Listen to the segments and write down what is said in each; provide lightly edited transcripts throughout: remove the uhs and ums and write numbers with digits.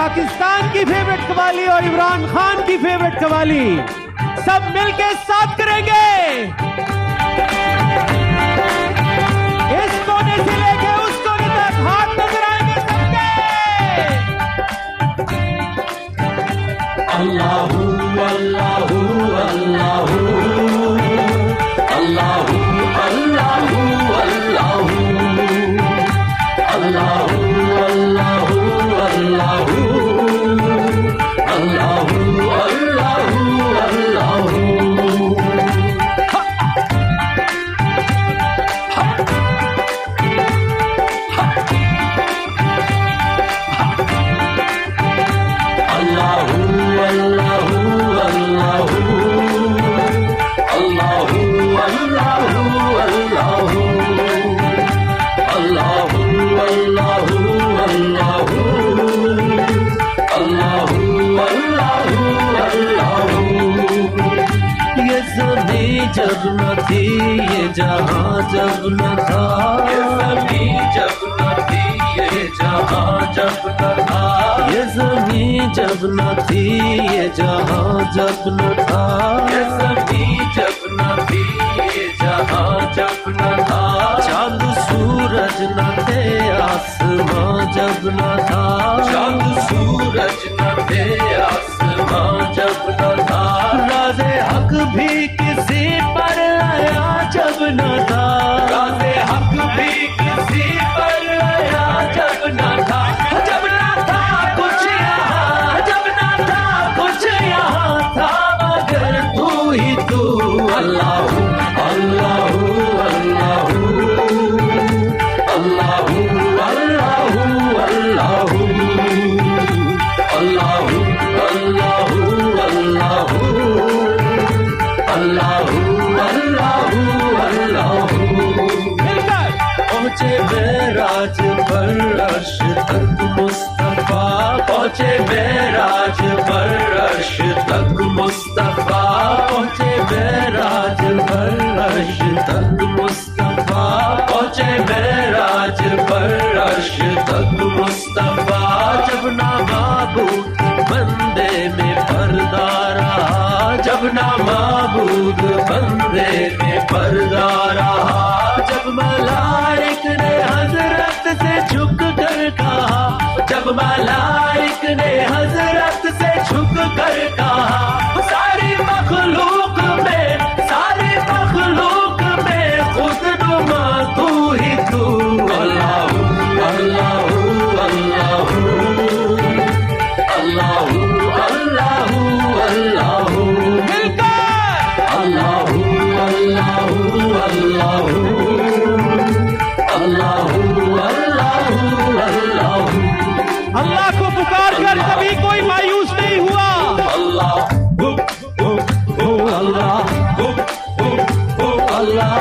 पाकिस्तान की फेवरेट कवाली और इमरान खान की फेवरेट कवाली सब मिलके साथ करेंगे। इस कोने से लेके उस कोने तक हाथ नजर आएंगे सबके। अल्लाहू अल्लाहू अल्लाहू अल्लाहू अल्लाहू अल्लाहू अल्लाहू अल्लाहू अल्लाहू अल्लाहू अल्लाहू अल्लाहू। जब न थी ये जहां जब न था, ये ज़मीं जब न थी ये जहां जब न था, ये ज़मीं जब न थी ये जहां जब न था, ये ज़मीं जब न थी ये जहां जब न था। चांद सूरज न थे आसमां जब न था, चांद सूरज न थे आसमां जब न था। राज़े हक भी किसी पर आया जब न था, राज़े हक भी किसी पर आया जब न था। जब न था कुछ यहाँ, जब न था कुछ यहाँ था मगर तू ही तू। अल्लाहू अल्लाहू अल्लाहू अल्लाहू अल्लाहू अल्लाहू अल्लाहू अल्लाहू अल्लाहू अल्लाहू अल्लाहू अल्लाहू। पहुँचे मेराज पर अर्श तक मुस्तफा, पहुँचे मेराज पर अर्श तक मुस्तफा, पहुँचे मेराज पर अर्श तक मुस्तफा, पहुँचे मेराज पर अर्श तक मुस्तफा। जब ना माबूद बंदे में पर्दा रहा, जब ना माबूद बंदे में पर्दा रहा, जब मलाइक ने हजरत से झुक कर कहा, जब मलाइक ने हजरत से झुक कर कहा, सारी मखलूक में, सारी मखलूक में खुद नुमा तू ही तू। अल्लाहू अल्लाहू अल्लाहू अल्लाहू अल्लाहू अल्लाहू अल्लाहू अल्लाहू अल्लाहू अल्लाहू अल्लाहू अल्लाहू। अल्लाह को पुकार कर कभी कोई मायूस नहीं हुआ। अल्लाह अल्लाह अल्लाह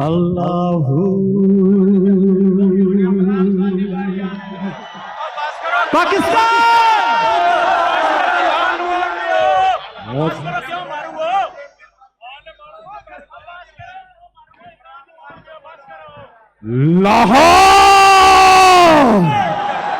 अल्लाहू पाकिस्तान लाहौर।